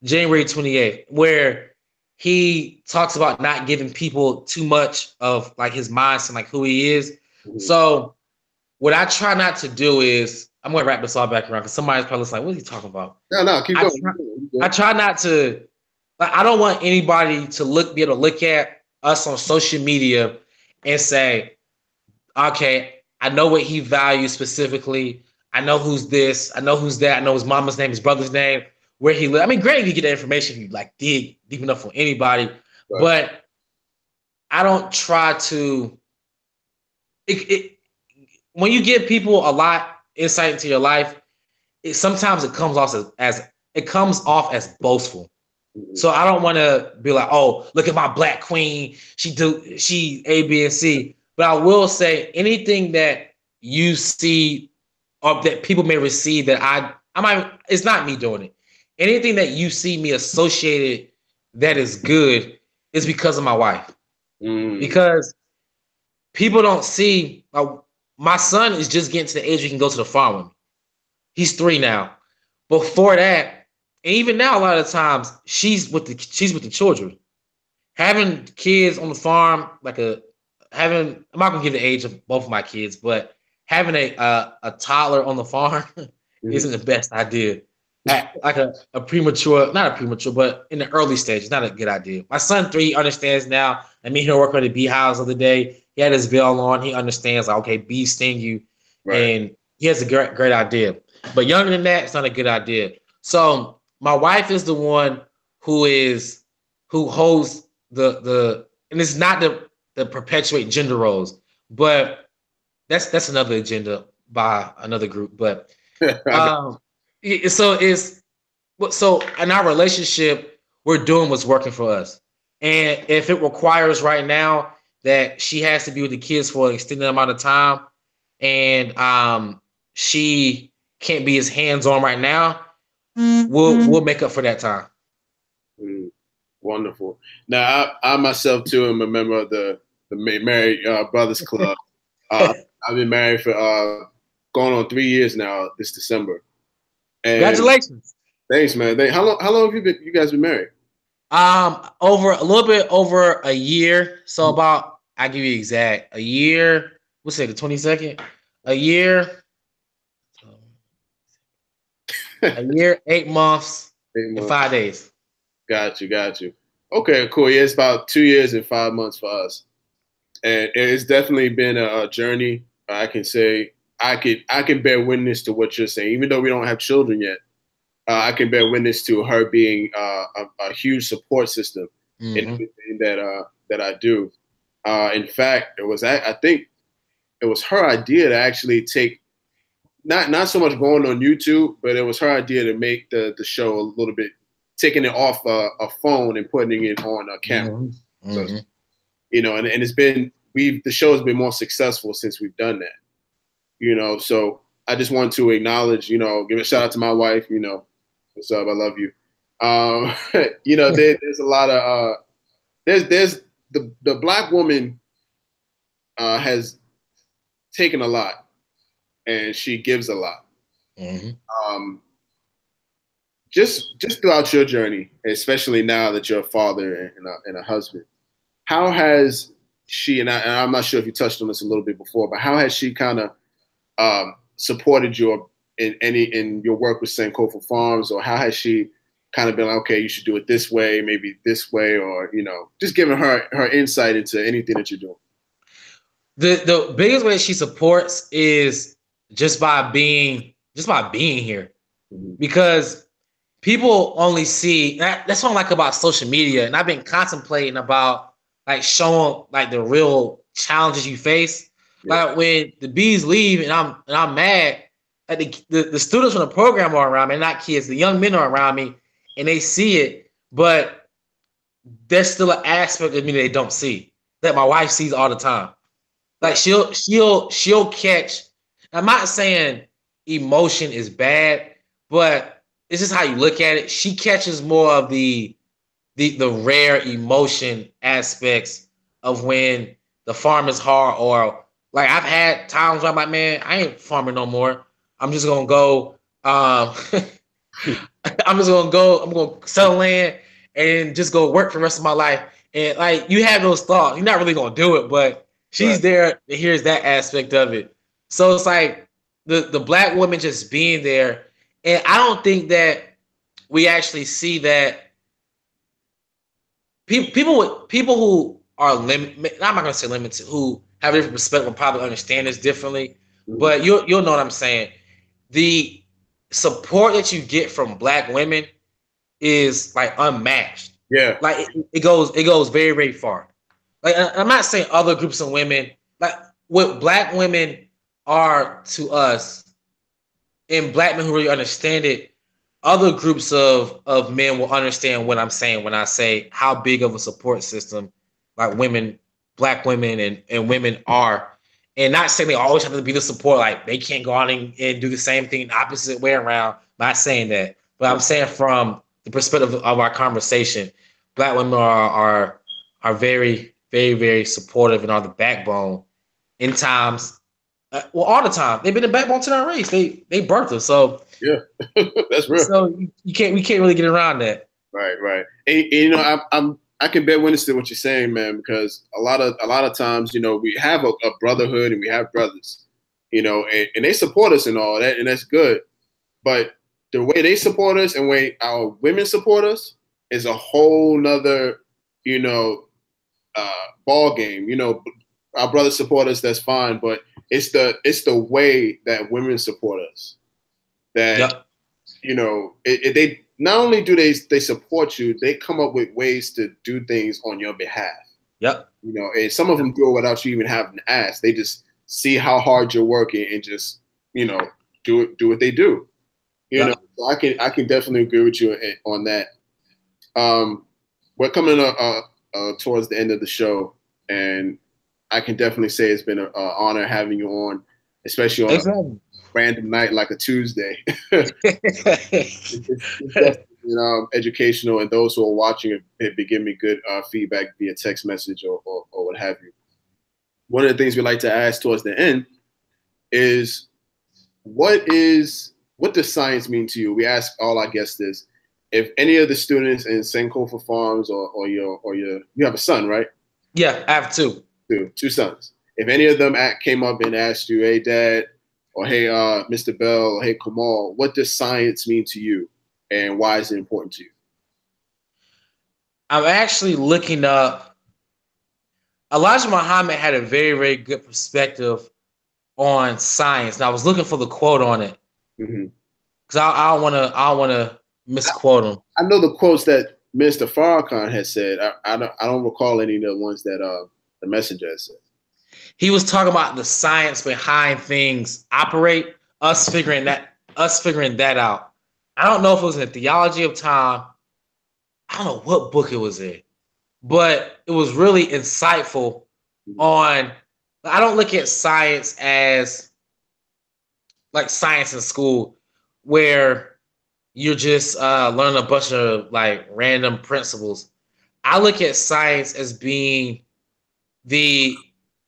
January 28th, where he talks about not giving people too much of like his mindset, like who he is. So what I try not to do is, I'm going to wrap this all back around because somebody's probably like, what is he talking about? No, keep going. I try not to, like, I don't want anybody to be able to look at us on social media and say, okay, I know what he values specifically. I know who's this. I know who's that. I know his mama's name, his brother's name, where he lives. I mean, great if you get that information if you like dig deep enough for anybody. Right. But I don't try to. When you give people a lot insight into your life, sometimes it comes off as boastful. So I don't want to be like, oh, look at my black queen. She A, B, and C. But I will say anything that you see or that people may receive that I might, it's not me doing it. Anything that you see me associated that is good is because of my wife. Because people don't see, my son is just getting to the age where he can go to the farm with me. He's 3 now. Before that, and even now, a lot of the times she's with the children. Having kids on the farm, I'm not gonna give the age of both of my kids, but having a toddler on the farm isn't the best idea. Like a premature, not a premature, but in the early stage, it's not a good idea. My son 3 understands now. I mean, he worked on the beehives the other day. He had his veil on. He understands, like, okay, bees sting you, right. And he has a great idea. But younger than that, it's not a good idea. So my wife is the one who holds the and it's not the perpetuate gender roles, but that's another agenda by another group. But so in our relationship, we're doing what's working for us. And if it requires right now that she has to be with the kids for an extended amount of time, and she can't be as hands-on right now, we'll make up for that time. Wonderful. Now, I myself too am a member of the Married Brothers Club. I've been married for going on 3 years now this December. And congratulations! Thanks, man. How long have you guys been married? Over a little bit over a year. So about, I'll give you exact, a year. What's it? The 22nd? A year. A year, 8 months, and 5 days. Got you. Okay, cool. Yeah, it's about 2 years and 5 months for us, and it's definitely been a journey. I can say I can bear witness to what you're saying, even though we don't have children yet. I can bear witness to her being a huge support system in everything that I do. In fact, I think it was her idea to actually take. Not so much going on YouTube, but it was her idea to make the show a little bit, taking it off a phone and putting it on a camera. So, and it's been, the show has been more successful since we've done that. So I just want to acknowledge, give a shout out to my wife, what's up, I love you. Um, there's a lot of there's the black woman has taken a lot, and she gives a lot. Mm-hmm. Just throughout your journey, especially now that you're a father and a husband, how has she, and I'm not sure if you touched on this a little bit before, but how has she kind of supported you in your work with Sankofa Farms, or how has she kind of been like, okay, you should do it this way, maybe this way, or just giving her insight into anything that you're doing? The biggest way she supports is just by being here, because people only see that's what I like about social media, and I've been contemplating about like showing like the real challenges you face. Yeah. Like when the bees leave and I'm mad, like the students from the program are around me, not kids, the young men are around me, and they see it, but there's still an aspect of me that they don't see that my wife sees all the time. Like she'll catch. I'm not saying emotion is bad, but it's just how you look at it. She catches more of the rare emotion aspects of when the farm is hard, or like I've had times where I'm like, man, I ain't farming no more. I'm just gonna go. I'm gonna sell land and just go work for the rest of my life. And like you have those thoughts, you're not really gonna do it, but she's there to hear that aspect of it. So it's like the black woman just being there. And I don't think that we actually see that people who are limited, I'm not going to say limited, who have a different perspective will probably understand this differently. But you'll know what I'm saying. The support that you get from black women is like unmatched. Yeah. Like it goes very, very far. Like I'm not saying other groups of women, like what black women are to us, and black men who really understand it, other groups of men will understand what I'm saying when I say how big of a support system like women, black women and women are. And not saying they always have to be the support, like they can't go out and do the same thing the opposite way around. Not saying that. But I'm saying from the perspective of our conversation, black women are very, very, very supportive and are the backbone in times. Well, all the time. They've been the backbone to our race. They birthed us. So yeah, that's real. So we can't really get around that. Right. And I can bear witness to what you're saying, man, because a lot of times, we have a brotherhood and we have brothers, and they support us and all that, and that's good. But the way they support us and the way our women support us is a whole nother, ball game. Our brothers support us, that's fine, but it's the way that women support us that, yep. They not only do they support you, they come up with ways to do things on your behalf. Yep. And some of them do it without you even having to ask. They just see how hard you're working and just, do what they do. So I can definitely agree with you on that. We're coming towards the end of the show, and I can definitely say it's been an honor having you on, especially on a random night like a Tuesday. it's definitely, educational, and those who are watching it give me good feedback via text message or what have you. One of the things we like to ask towards the end is what does science mean to you? We ask all our guests this. If any of the students in Sankofa Farms or you have a son, right? Yeah, I have two sons. If any of them came up and asked you, hey, Dad, or hey, Mr. Bell, or hey, Kamal, what does science mean to you, and why is it important to you? I'm actually looking up. Elijah Muhammad had a very, very good perspective on science, and I was looking for the quote on it because I don't want to misquote him. I know the quotes that Mr. Farrakhan has said. I don't recall any of the ones that the messenger has said. He was talking about the science behind things operate, us figuring that out. I don't know if it was in the Theology of Time. I don't know what book it was in, but it was really insightful on. I don't look at science as like science in school, where you're just learning a bunch of like random principles. I look at science as being the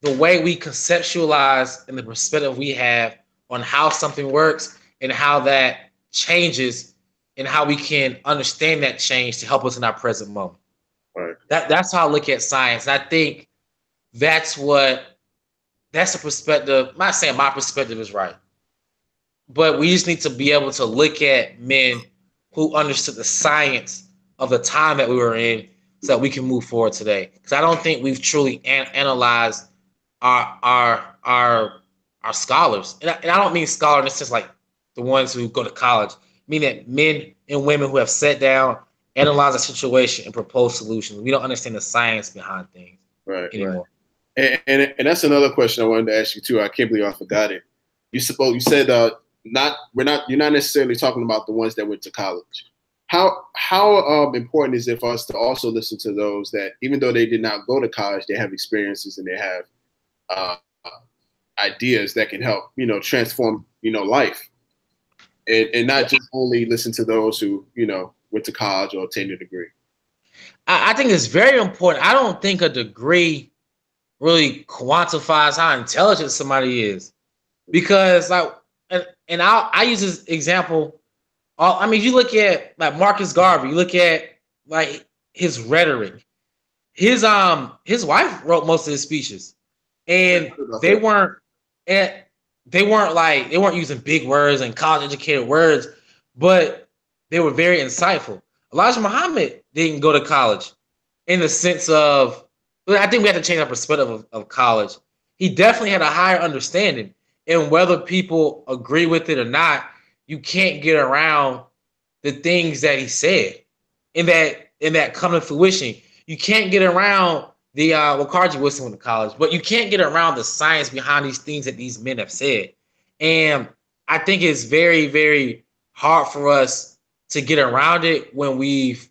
way we conceptualize and the perspective we have on how something works and how that changes and how we can understand that change to help us in our present moment. Right. That's how I look at science. And I think that's the perspective. I'm not saying my perspective is right, but we just need to be able to look at men who understood the science of the time that we were in so that we can move forward today. Because I don't think we've truly analyzed our scholars. And I don't mean scholar in the sense like the ones who go to college. I mean that men and women who have sat down, analyzed a situation, and proposed solutions. We don't understand the science behind things anymore. Right. And that's another question I wanted to ask you too. I can't believe I forgot it. You said you're not necessarily talking about the ones that went to college. How important is it for us to also listen to those that, even though they did not go to college, they have experiences and they have ideas that can help, transform, life, and not just only listen to those who, went to college or obtained a degree. I think it's very important. I don't think a degree really quantifies how intelligent somebody is, because and I use this example. I mean, you look at like Marcus Garvey, you look at like his rhetoric. His wife wrote most of his speeches, and they weren't using big words and college educated words, but they were very insightful. Elijah Muhammad didn't go to college in the sense of, I think we have to change our perspective of college. He definitely had a higher understanding, and whether people agree with it or not, you can't get around the things that he said in that come to fruition. You can't get around the Carji Wilson went to college, but you can't get around the science behind these things that these men have said. And I think it's very, very hard for us to get around it when we've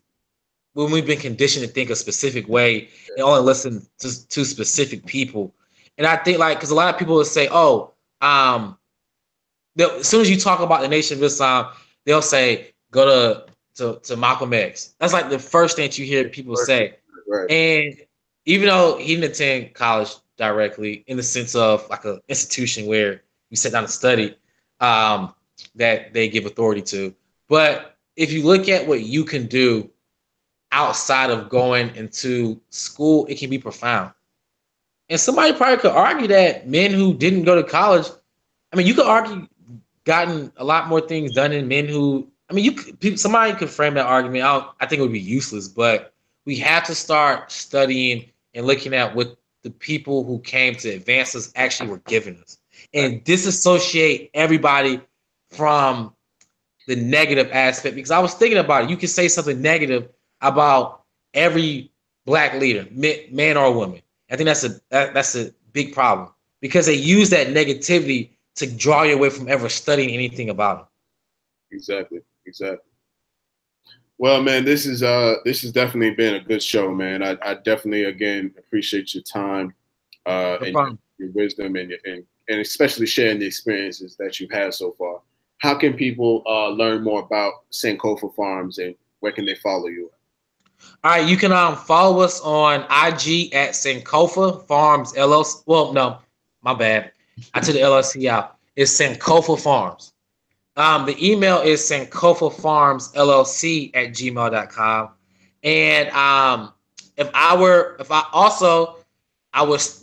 been conditioned to think a specific way and only listen to specific people. And I think because a lot of people will say, as soon as you talk about the Nation of Islam, they'll say, go to Malcolm X. That's like the first thing that you hear people say. Right. And even though he didn't attend college directly in the sense of like an institution where you sit down and study, that they give authority to. But if you look at what you can do outside of going into school, it can be profound. And somebody probably could argue that men who didn't go to college, I mean, you could argue gotten a lot more things done than men who, I mean, somebody could frame that argument. I think it would be useless, but we have to start studying and looking at what the people who came to advance us actually were giving us, and disassociate everybody from the negative aspect. Because I was thinking about it. You can say something negative about every black leader, man or woman. I think that's a big problem, because they use that negativity to draw you away from ever studying anything about them. Exactly. Well, man, this has definitely been a good show, man. I definitely, again, appreciate your time and your wisdom and especially sharing the experiences that you've had so far. How can people learn more about Sankofa Farms, and where can they follow you? All right, you can follow us on IG at Sankofa Farms LLC. Well, no, my bad. I took the LLC out. It's Sankofa Farms. The email is sankofafarmsllc@gmail.com. And I would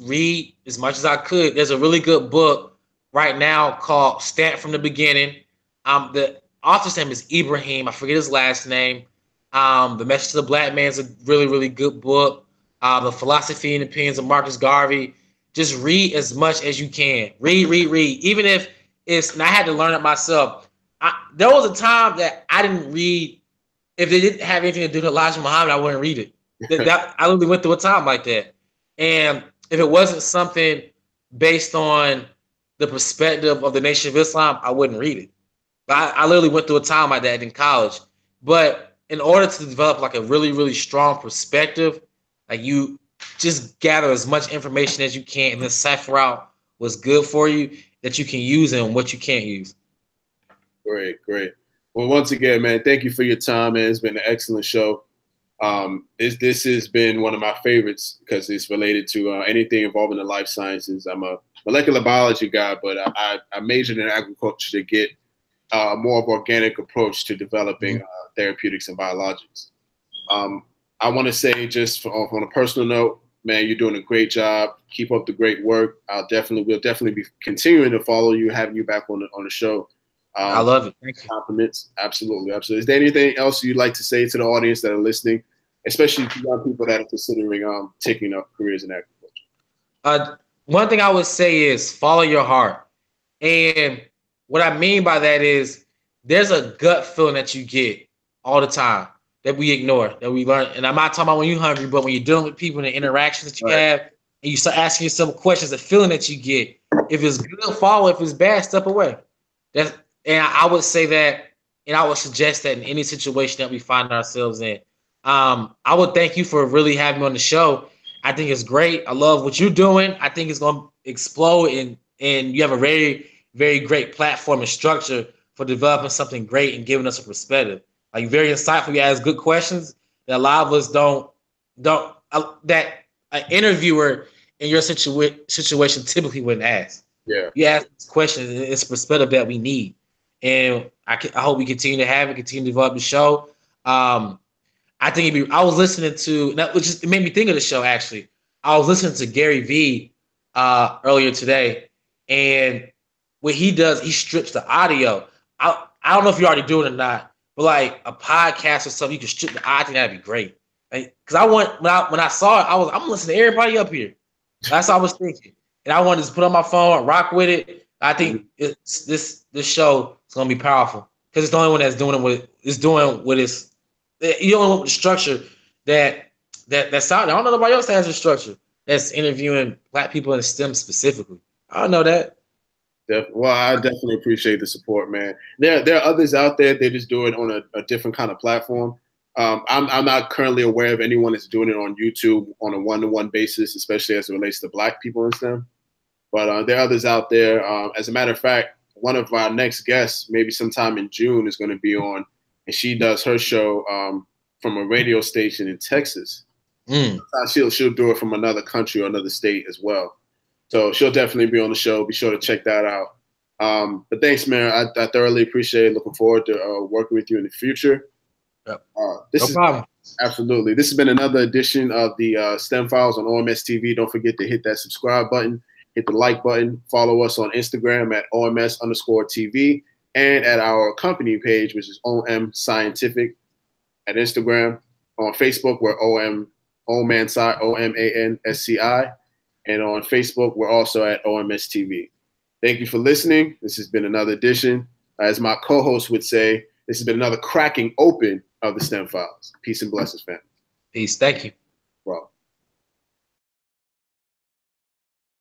read as much as I could. There's a really good book right now called Start from the Beginning. The author's name is Ibrahim. I forget his last name. The Message to the Black Man is a really, really good book. The Philosophy and Opinions of Marcus Garvey. Just read as much as you can. Read. Even if and I had to learn it myself. There was a time that I didn't read. If they didn't have anything to do with Elijah Muhammad, I wouldn't read it. I literally went through a time like that. And if it wasn't something based on the perspective of the Nation of Islam, I wouldn't read it. I literally went through a time like that in college. But in order to develop like a really, really strong perspective, like you just gather as much information as you can and then cipher out what's good for you that you can use and what you can't use. Great. Well, once again, man, thank you for your time, man. It's been an excellent show. This has been one of my favorites because it's related to anything involving the life sciences. I'm a molecular biology guy, but I majored in agriculture to get a more of organic approach to developing therapeutics and biologics. I want to say just on a personal note, man, you're doing a great job. Keep up the great work. We'll definitely be continuing to follow you, having you back on the show. I love it. Thank you. Compliments. Absolutely. Absolutely. Is there anything else you'd like to say to the audience that are listening, especially to young people that are considering taking up careers in agriculture? One thing I would say is follow your heart. And what I mean by that is there's a gut feeling that you get all the time that we ignore, that we learn. And I'm not talking about when you're hungry, but when you're dealing with people and the interactions that you have, and you start asking yourself questions, the feeling that you get. If it's good, follow. If it's bad, step away. And I would say that, and I would suggest that in any situation that we find ourselves in. I would thank you for really having me on the show. I think it's great. I love what you're doing. I think it's going to explode, and you have a very, very great platform and structure for developing something great and giving us a perspective. Like, very insightful. You ask good questions that a lot of us don't that an interviewer in your situation typically wouldn't ask. Yeah. You ask questions, it's a perspective that we need. And I hope we continue to have it, continue to develop the show. I think I was listening to, it made me think of the show, actually. I was listening to Gary Vee earlier today, and what he does, he strips the audio. I don't know if you're already doing it or not, but like a podcast or something, you can strip the audio. I think that'd be great. Because when I saw it, I'm listening to everybody up here. That's what I was thinking. And I wanted to just put on my phone, rock with it. I think this show is gonna be powerful because it's the only one that's doing what it's you don't know the structure that's out there. I don't know nobody else that has a structure that's interviewing Black people in STEM specifically. I don't know that. Well, I definitely appreciate the support, man. There are others out there. They just do it on a different kind of platform. I'm not currently aware of anyone that's doing it on YouTube on a one-to-one basis, especially as it relates to Black people in STEM. But there are others out there. As a matter of fact, one of our next guests, maybe sometime in June, is going to be on, and she does her show from a radio station in Texas. She'll do it from another country or another state as well. So she'll definitely be on the show. Be sure to check that out. But thanks, man. I thoroughly appreciate it. Looking forward to working with you in the future. Yep. No problem. Absolutely. This has been another edition of the STEM Files on OMSTV. Don't forget to hit that subscribe button, hit the like button, follow us on Instagram at OMS_TV, and at our company page, which is OM Scientific at Instagram. On Facebook, we're OMANSCI. And on Facebook, we're also at OMSTV. Thank you for listening. This has been another edition. As my co-host would say, this has been another cracking open of the STEM Files. Peace and blessings, fam. Peace. Thank you. Well.